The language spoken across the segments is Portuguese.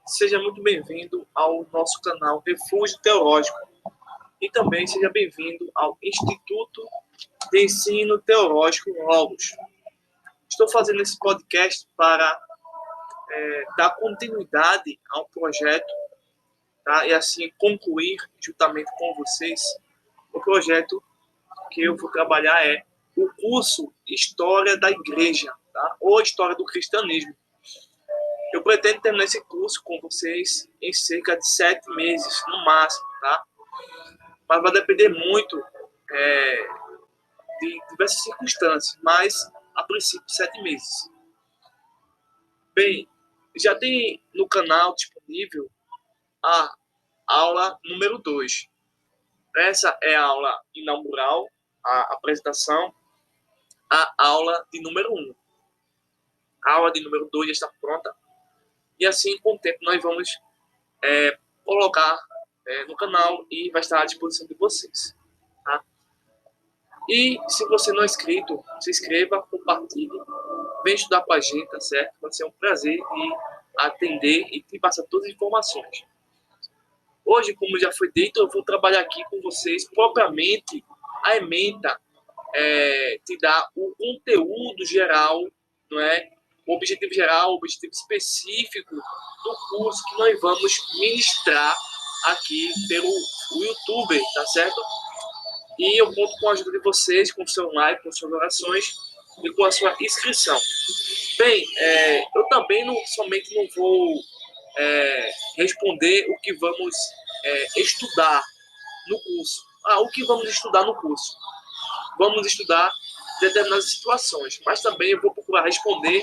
Seja muito bem-vindo ao nosso canal Refúgio Teológico e também seja bem-vindo ao Instituto de Ensino Teológico Logos. Estou fazendo esse podcast para dar continuidade ao projeto, tá? E assim concluir juntamente com vocês o projeto que eu vou trabalhar o curso História da Igreja, tá? Ou História do Cristianismo. Eu pretendo terminar esse curso com vocês em cerca de 7 meses, no máximo, tá? Mas vai depender muito de diversas circunstâncias, mas a princípio 7 meses. Bem, já tem no canal disponível a aula número 2. Essa é a aula inaugural, a apresentação, a aula de número 1. A aula de número 2 já está pronta. E assim, com o tempo, nós vamos colocar no canal e vai estar à disposição de vocês. Tá? E se você não é inscrito, se inscreva, compartilhe, vem estudar com a gente, tá certo? Vai ser um prazer de atender e te passar todas as informações. Hoje, como já foi dito, eu vou trabalhar aqui com vocês propriamente a ementa, te dá o conteúdo geral, não é? O objetivo geral, o objetivo específico do curso que nós vamos ministrar aqui pelo YouTube, tá certo? E eu conto com a ajuda de vocês, com o seu like, com suas orações e com a sua inscrição. Bem, eu também somente não vou responder o que vamos estudar no curso. O que vamos estudar no curso? Vamos estudar determinadas situações, mas também eu vou procurar responder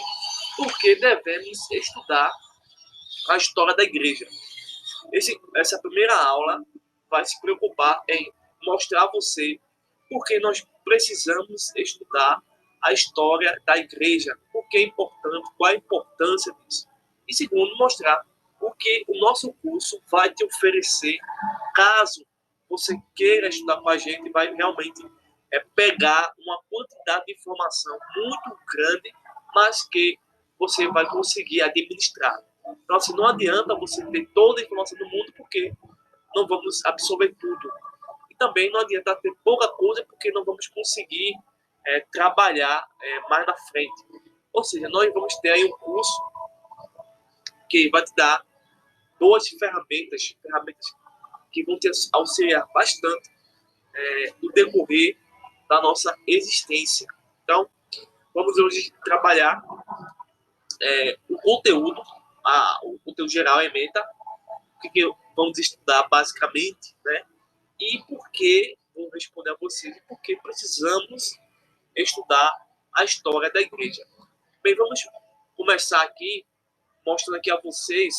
por que devemos estudar a história da igreja. Essa primeira aula vai se preocupar em mostrar a você por que nós precisamos estudar a história da igreja, por que é importante, qual a importância disso. E segundo, mostrar o que o nosso curso vai te oferecer caso você queira estudar com a gente, vai realmente pegar uma quantidade de informação muito grande, mas que você vai conseguir administrar. Então, assim, não adianta você ter toda a informação do mundo, porque não vamos absorver tudo. E também não adianta ter pouca coisa, porque não vamos conseguir trabalhar mais na frente. Ou seja, nós vamos ter aí um curso que vai te dar boas ferramentas que vão te auxiliar bastante no decorrer da nossa existência. Então, vamos hoje trabalhar o conteúdo geral, ementa, o que vamos estudar basicamente, né? E por que, vou responder a vocês, por que precisamos estudar a história da igreja. Bem, vamos começar aqui, mostrando aqui a vocês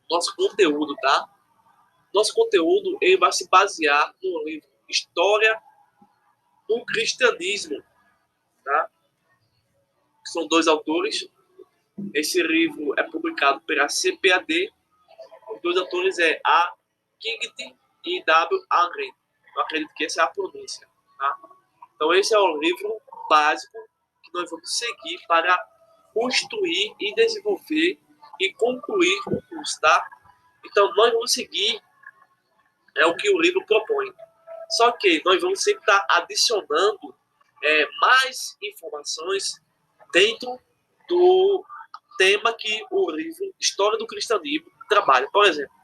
nosso conteúdo, tá? Nosso conteúdo ele vai se basear no livro História do Cristianismo, tá? São 2 autores. Esse livro é publicado pela CPAD. Os 2 autores A. Kington e W. Angren. Eu acredito que essa é a pronúncia. Tá? Então, esse é o livro básico que nós vamos seguir para construir e desenvolver e concluir o curso. Tá? Então, nós vamos seguir o que o livro propõe. Só que nós vamos sempre estar adicionando mais informações dentro do tema que o livro História do Cristianismo trabalha. Por exemplo,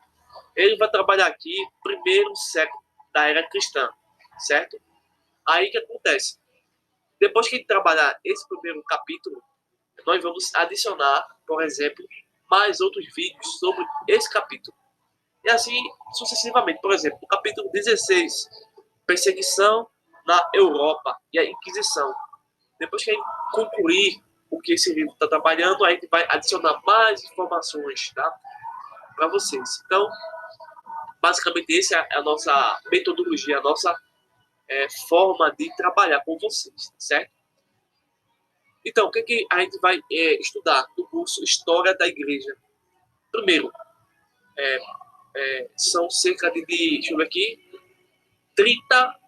ele vai trabalhar aqui primeiro século da era cristã, certo? Aí o que acontece? Depois que ele trabalhar esse primeiro capítulo, nós vamos adicionar, por exemplo, mais outros vídeos sobre esse capítulo. E assim sucessivamente. Por exemplo, o capítulo 16, perseguição na Europa e a Inquisição. Depois que a gente concluir o que esse livro está trabalhando, a gente vai adicionar mais informações, tá? Para vocês. Então, basicamente, essa é a nossa metodologia, a nossa forma de trabalhar com vocês, certo? Então, o que a gente vai estudar no curso História da Igreja? Primeiro, são cerca de, deixa eu ver aqui, 30,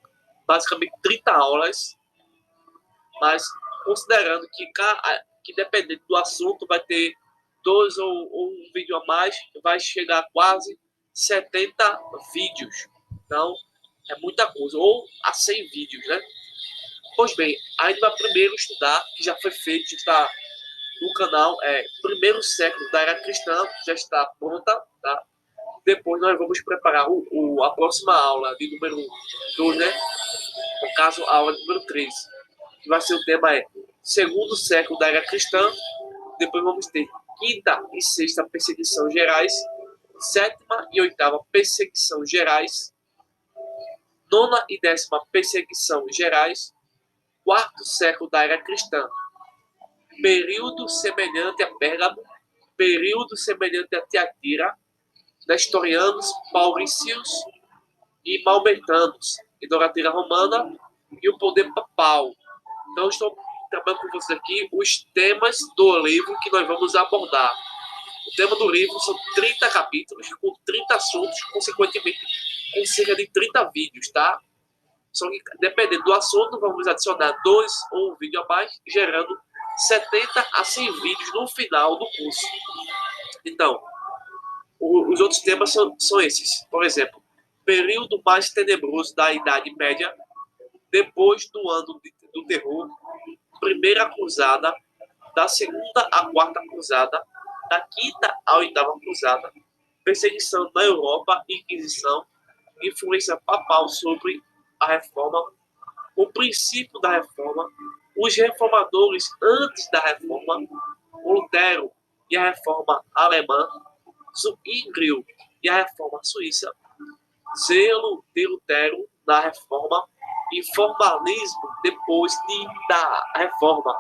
basicamente 30 aulas, mas considerando que dependendo do assunto vai ter 2 ou um vídeo a mais, vai chegar a quase 70 vídeos. Então, é muita coisa. Ou a 100 vídeos, né? Pois bem, a gente vai primeiro estudar, que já foi feito, já está no canal, primeiro século da era cristã, já está pronta, tá? Depois nós vamos preparar a próxima aula de número 2, né? No caso, a aula de número 3, que vai ser o tema segundo século da era cristã. Depois vamos ter quinta e sexta perseguição gerais, sétima e oitava perseguição gerais, nona e décima perseguição gerais, quarto século da era cristã, período semelhante a Pérgamo, período semelhante a Tiatira, nestorianos, paulicios e maometanos, idolatria romana e o poder papal. Então, estou trabalhando com vocês aqui os temas do livro que nós vamos abordar. O tema do livro são 30 capítulos, com 30 assuntos, consequentemente, com cerca de 30 vídeos, tá? Só que, dependendo do assunto, vamos adicionar 2 ou um vídeo a mais, gerando 70 a 100 vídeos no final do curso. Então, os outros temas são esses. Por exemplo, período mais tenebroso da Idade Média, depois do ano do terror, primeira cruzada, da segunda à quarta cruzada, da quinta à oitava cruzada, perseguição na Europa, Inquisição, influência papal sobre a reforma, o princípio da reforma, os reformadores antes da reforma, o Lutero e a reforma alemã, Zwingli e a reforma suíça, zelo de Lutero na reforma e formalismo depois da reforma,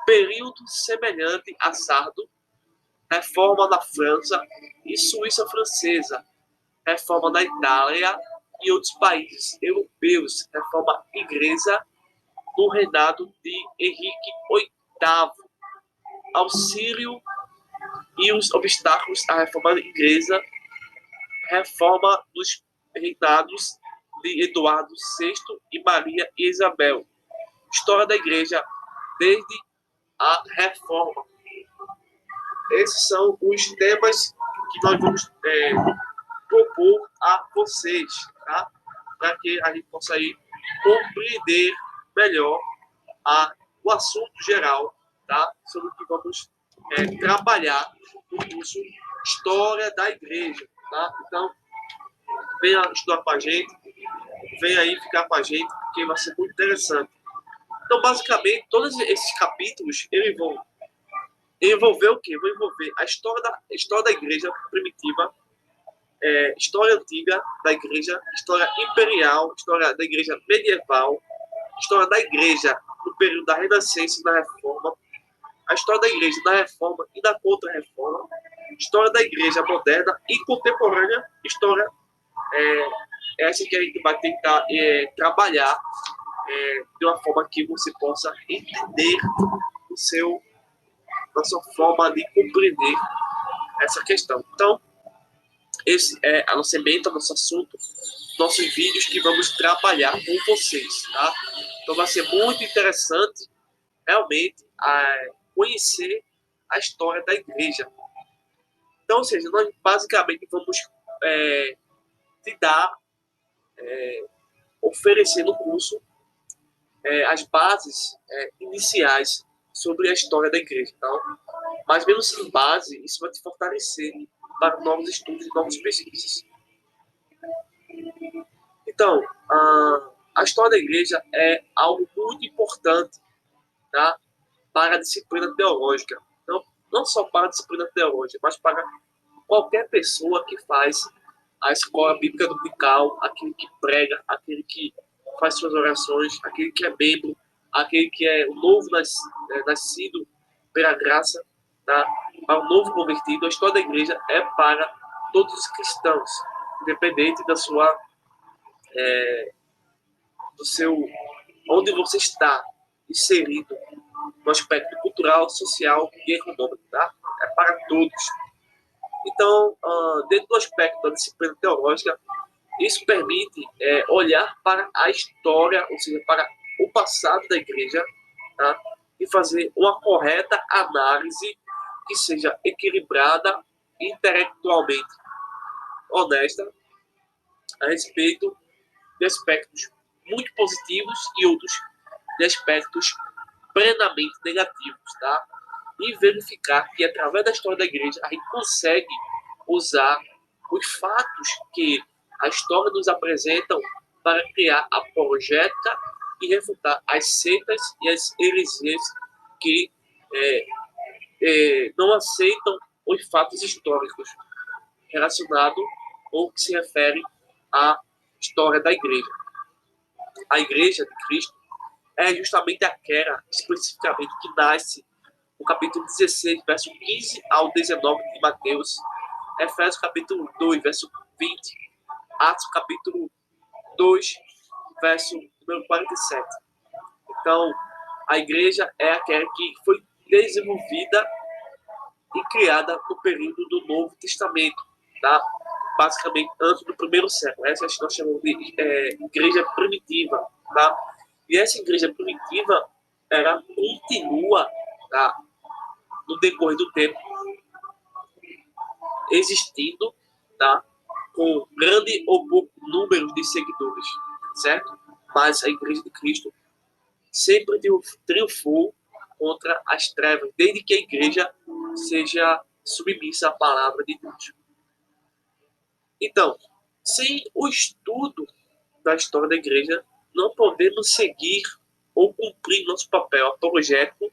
período semelhante a Sardo, reforma na França e Suíça francesa, reforma na Itália e outros países europeus, reforma inglesa no reinado de Henrique VIII, auxílio e os obstáculos à reforma inglesa, reforma dos reinados de Eduardo VI e Maria e Isabel, história da igreja desde a reforma. Esses são os temas que nós vamos propor a vocês, tá? Para que a gente possa aí compreender melhor o assunto geral, tá? Sobre o que vamos trabalhar no curso História da Igreja, tá? Então, venha estudar com a gente, venha aí ficar com a gente, porque vai ser muito interessante. Então, basicamente, todos esses capítulos eles vão envolver o quê? Vão envolver a história da igreja primitiva, história antiga da igreja, história imperial, história da igreja medieval, história da igreja no período da Renascença e da Reforma, a história da igreja da Reforma e da Contra-Reforma, história da igreja moderna e contemporânea, história essa que a gente vai tentar trabalhar de uma forma que você possa entender a sua forma de compreender essa questão. Então, esse é a nossa ementa, nosso assunto, nossos vídeos que vamos trabalhar com vocês, tá? Então vai ser muito interessante realmente conhecer a história da igreja. Então, ou seja, nós basicamente vamos te dar, oferecer no curso as bases iniciais sobre a história da igreja. Então, mais ou menos em base, isso vai te fortalecer para novos estudos e novas pesquisas. Então, a história da igreja é algo muito importante, tá, para a disciplina teológica. Então, não só para a disciplina teológica, mas para qualquer pessoa que faz a escola bíblica dominical, aquele que prega, aquele que faz suas orações, aquele que é membro, aquele que é o novo nascido pela graça, tá? Para o novo convertido. A história da igreja é para todos os cristãos, independente da sua onde você está inserido no aspecto cultural, social e econômico, tá? É para todos. Então, dentro do aspecto da disciplina teológica, isso permite olhar para a história, ou seja, para o passado da igreja, tá? E fazer uma correta análise que seja equilibrada, intelectualmente honesta, a respeito de aspectos muito positivos e outros de aspectos plenamente negativos, tá? E verificar que através da história da igreja a gente consegue usar os fatos que a história nos apresentam para criar apologética e refutar as seitas e as heresias que não aceitam os fatos históricos relacionados ou que se referem à história da igreja. A igreja de Cristo é justamente aquela, especificamente, que nasce no capítulo 16, verso 15 ao 19 de Mateus, Efésios capítulo 2, verso 20, Atos capítulo 2, verso número 47. Então, a igreja é aquela que foi desenvolvida e criada no período do Novo Testamento, tá? Basicamente antes do primeiro século. Essa nós chamamos de igreja primitiva, tá? E essa igreja primitiva, ela continua, tá, no decorrer do tempo, existindo, tá, com grande ou pouco número de seguidores, certo? Mas a igreja de Cristo sempre triunfou contra as trevas, desde que a igreja seja submissa à palavra de Deus. Então, sem o estudo da história da igreja, não podemos seguir ou cumprir nosso papel apologético,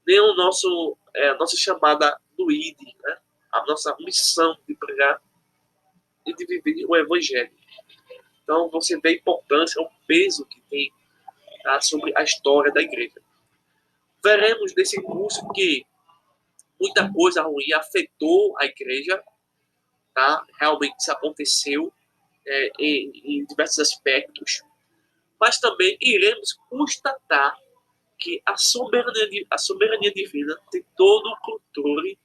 nem a nossa chamada do ID, né? A nossa missão de pregar e de viver o evangelho. Então, você vê a importância, o peso que tem, tá, sobre a história da igreja. Veremos nesse curso que muita coisa ruim afetou a igreja, tá? Realmente isso aconteceu em diversos aspectos, mas também iremos constatar que a soberania divina tem todo o controle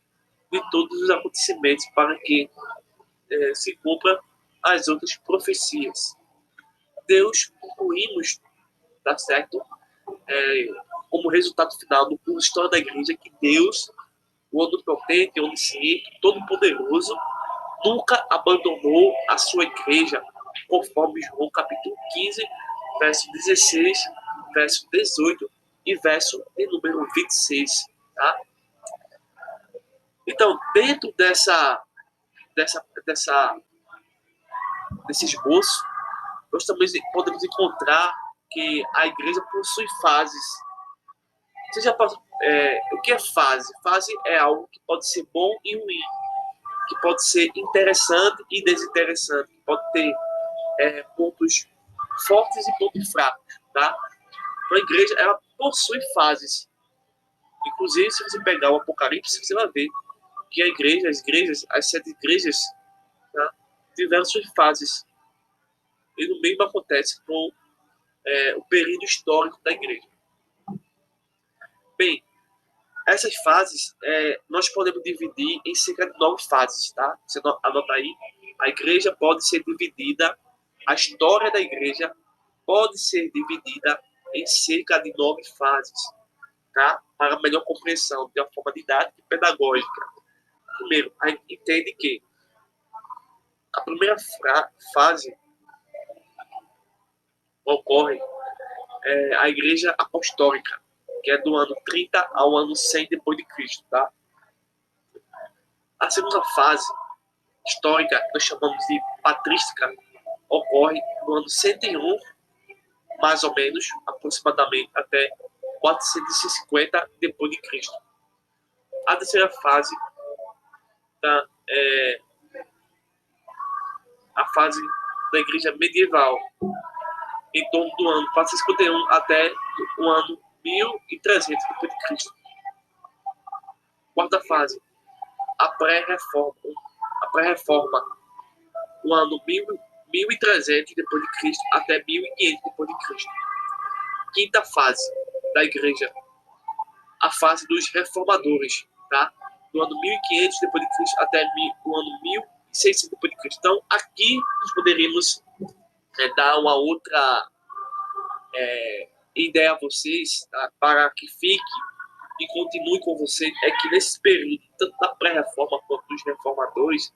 de todos os acontecimentos para que se cumpra as outras profecias. Deus concluímos, tá certo? Como resultado final do curso História da Igreja, que Deus, o onipotente, onisciente, todo-poderoso, nunca abandonou a sua igreja, conforme João capítulo 15, verso 16, verso 18 e verso de número 26. Tá? Então, dentro desse esboço, nós também podemos encontrar que a igreja possui fases. Você já passou, o que é fase? Fase é algo que pode ser bom e ruim, que pode ser interessante e desinteressante, que pode ter pontos fortes e pontos fracos, tá? Então, a igreja, ela possui fases. Inclusive, se você pegar o Apocalipse, você vai ver que as 7 igrejas, tá, tiveram suas fases. E no mesmo acontece com o período histórico da igreja. Bem, essas fases nós podemos dividir em cerca de 9 fases, tá? Você anota aí. A igreja pode ser dividida, a história da igreja pode ser dividida em cerca de 9 fases, tá? Para melhor compreensão, de uma forma didática e pedagógica. Primeiro, a gente entende que a primeira fase ocorre a igreja apostólica, que é do ano 30 ao ano 100 depois de Cristo, tá? A segunda fase histórica, que nós chamamos de patrística, ocorre no ano 101, mais ou menos, aproximadamente até 450 depois de Cristo. A terceira fase, tá, a fase da igreja medieval, em torno do ano 451 até o ano 1300 depois de Cristo. Quarta fase, a pré-reforma, o ano 1300 depois de Cristo até 1500 depois de Cristo. Quinta fase da igreja, a fase dos reformadores, tá? Do ano 1500 depois de Cristo até o ano 1600 depois de Cristo. Então, aqui nós poderíamos dar uma outra ideia a vocês, tá? Para que fique e continue com você é que nesse período, tanto da pré-reforma quanto dos reformadores,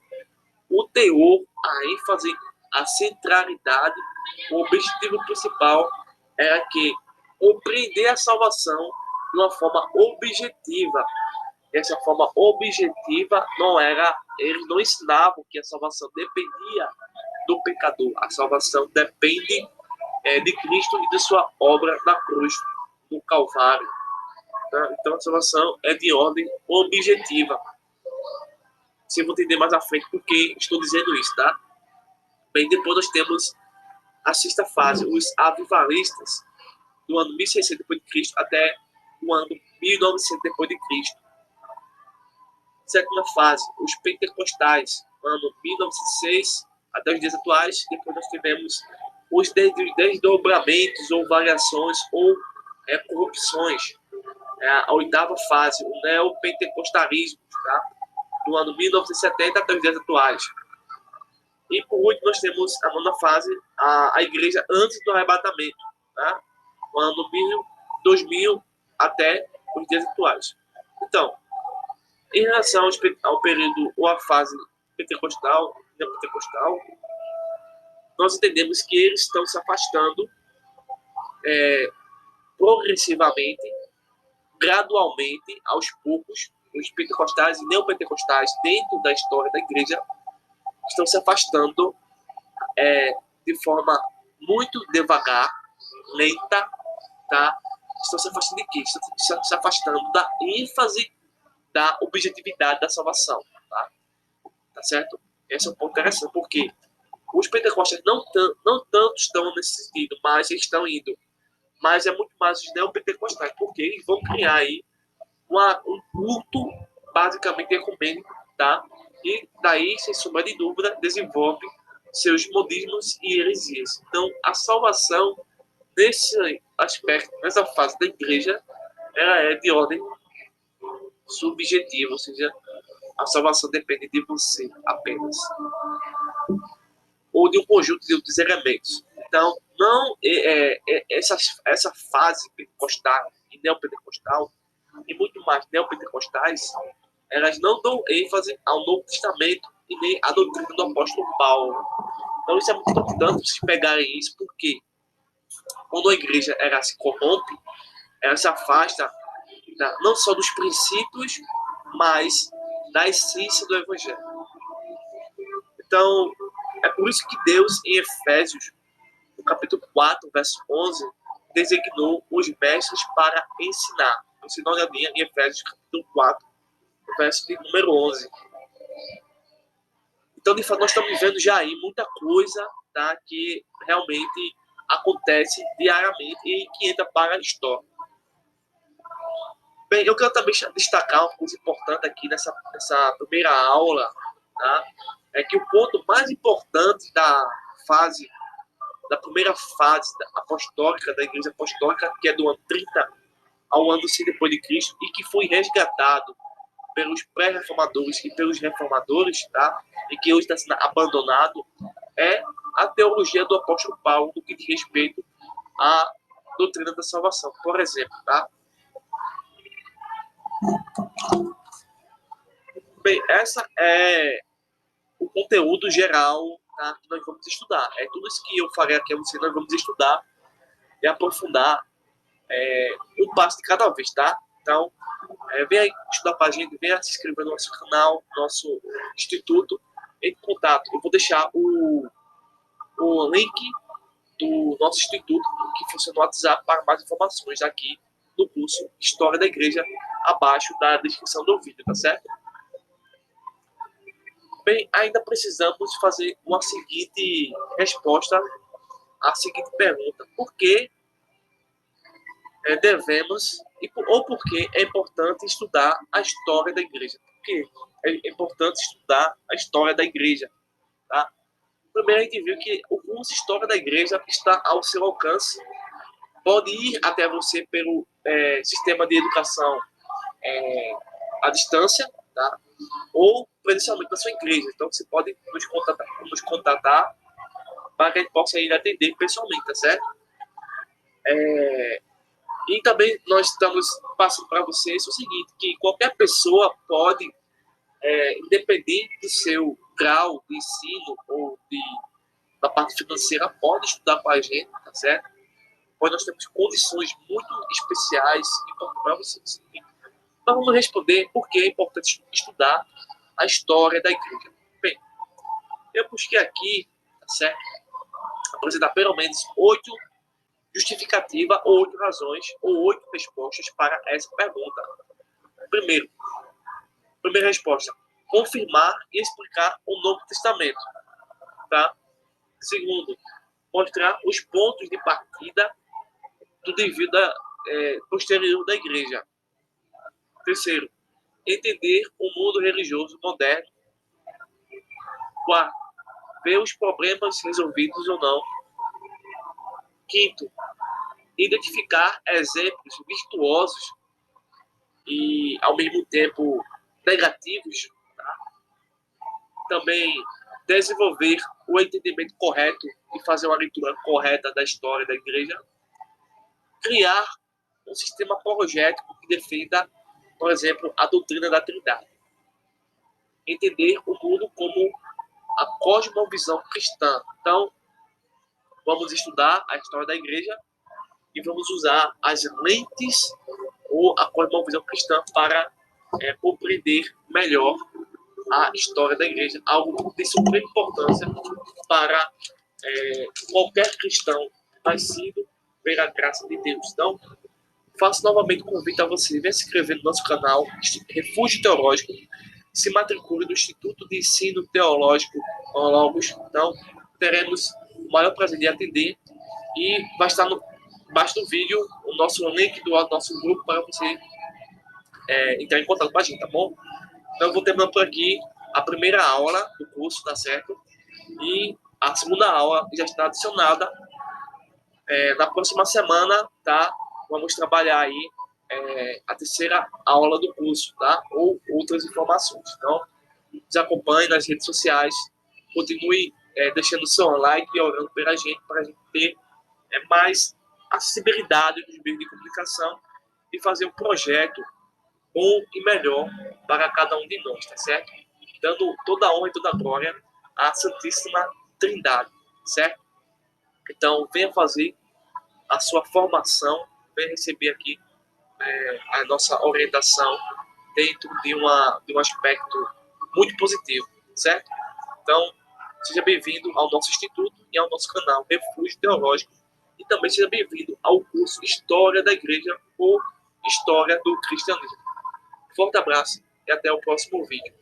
o teor, a ênfase, a centralidade, o objetivo principal era que compreender a salvação de uma forma objetiva. Essa forma objetiva não era, eles não ensinavam que a salvação dependia do pecador. A salvação depende de Cristo e de sua obra na cruz, no Calvário. Tá? Então a salvação é de ordem objetiva. Você vai entender mais à frente por que estou dizendo isso, tá? Bem, depois nós temos a sexta fase, os avivalistas, do ano 1600 depois de Cristo até o ano 1900 depois de Cristo. Sétima fase, os pentecostais, ano 1906 até os dias atuais. Depois nós tivemos os desdobramentos ou variações ou corrupções. A oitava fase, o neopentecostalismo, tá? Do ano 1970 até os dias atuais. E por último nós temos a nona fase, a igreja antes do arrebatamento, tá? O ano 2000 até os dias atuais. Então, em relação ao período ou à fase pentecostal, neopentecostal, nós entendemos que eles estão se afastando progressivamente, gradualmente, aos poucos. Os pentecostais e neopentecostais, dentro da história da igreja, estão se afastando de forma muito devagar, lenta, tá? Estão se afastando de quê? Estão se afastando da ênfase da objetividade da salvação, tá certo? Esse é um ponto interessante, porque os pentecostais não tanto estão nesse sentido, mas eles estão indo. Mas é muito mais os neopentecostais, porque eles vão criar aí um culto basicamente ecumênico, tá? E daí, sem sombra de dúvida, desenvolve seus modismos e heresias. Então, a salvação, nesse aspecto, nessa fase da igreja, ela é de ordem subjetiva, ou seja, a salvação depende de você apenas. Ou de um conjunto de outros elementos. Então, não essa fase pentecostal e neopentecostal, e muito mais neopentecostais, elas não dão ênfase ao Novo Testamento e nem à doutrina do apóstolo Paulo. Então, isso é muito importante vocês pegarem isso, porque quando a igreja ela se corrompe, ela se afasta não só dos princípios, mas da essência do evangelho. Então, é por isso que Deus, em Efésios, no capítulo 4, verso 11, designou os mestres para ensinar. Você dá uma olhadinha em Efésios, capítulo 4, verso de número 11. Então, de fato, nós estamos vivendo já aí muita coisa, tá, que realmente acontece diariamente e que entra para a história. Bem, eu quero também destacar uma coisa importante aqui nessa primeira aula, tá? É que o ponto mais importante da primeira fase apostólica, da igreja apostólica, que é do ano 30 ao ano 100 depois de Cristo, e que foi resgatado pelos pré-reformadores e pelos reformadores, tá? E que hoje está sendo abandonado, é a teologia do apóstolo Paulo no que diz respeito à doutrina da salvação. Por exemplo, tá? Bem, essa é o conteúdo geral, tá, que nós vamos estudar. É tudo isso que eu falei aqui a você, nós vamos estudar e aprofundar um passo de cada vez, tá? Então, venha estudar para a gente, venha se inscrever no nosso canal, no nosso instituto, entre em contato. Eu vou deixar o link do nosso instituto, que funciona no WhatsApp, para mais informações aqui no curso História da Igreja, abaixo da descrição do vídeo, tá certo? Bem, ainda precisamos fazer uma seguinte resposta à seguinte pergunta: por que devemos, ou por que é importante estudar a história da igreja? Por que é importante estudar a história da igreja? Tá? Primeiro, a gente viu que o curso História da Igreja está ao seu alcance. Pode ir até você pelo sistema de educação à distância, tá? Ou presencialmente na sua igreja. Então, você pode nos contatar para que a gente possa ir atender pessoalmente, tá certo? E também nós estamos passando para vocês o seguinte, que qualquer pessoa pode, independente do seu grau de ensino ou da parte financeira, pode estudar com a gente, tá certo? Pois nós temos condições muito especiais para vocês. Então vamos responder por que é importante estudar a história da igreja. Bem, eu busquei aqui, tá certo? Apresentar pelo menos 8 justificativas ou 8 razões ou 8 respostas para essa pergunta. Primeira resposta, confirmar e explicar o Novo Testamento. Tá? Segundo, mostrar os pontos de partida do devido posterior da igreja. Terceiro, entender o mundo religioso moderno. Quarto, ver os problemas resolvidos ou não. Quinto, identificar exemplos virtuosos e, ao mesmo tempo, negativos. Tá? Também desenvolver o entendimento correto e fazer uma leitura correta da história da igreja. Criar um sistema apologético que defenda, por exemplo, a doutrina da Trindade. Entender o mundo como a cosmovisão cristã. Então, vamos estudar a história da igreja e vamos usar as lentes ou a cosmovisão cristã para compreender melhor a história da igreja, algo de suprema importância para qualquer cristão nascido pela graça de Deus. Então, faço novamente o convite a você, venha se inscrever no nosso canal Refúgio Teológico, se matricule no Instituto de Ensino Teológico Logos. Então, teremos o maior prazer de atender e vai estar embaixo do vídeo o nosso link do nosso grupo para você entrar em contato com a gente, tá bom? Então, eu vou terminando por aqui a primeira aula do curso, tá certo? E a segunda aula já está adicionada. Na próxima semana, tá? Vamos trabalhar aí a terceira aula do curso, tá? Ou outras informações. Então, nos acompanhe nas redes sociais, continue deixando seu like e orando pela gente, para a gente ter mais acessibilidade nos meios de comunicação e fazer um projeto bom e melhor para cada um de nós, tá certo? Dando toda a honra e toda a glória à Santíssima Trindade, certo? Então, venha fazer a sua formação, venha receber aqui a nossa orientação dentro de um aspecto muito positivo, certo? Então, seja bem-vindo ao nosso instituto e ao nosso canal Refúgio Teológico e também seja bem-vindo ao curso História da Igreja ou História do Cristianismo. Forte abraço e até o próximo vídeo.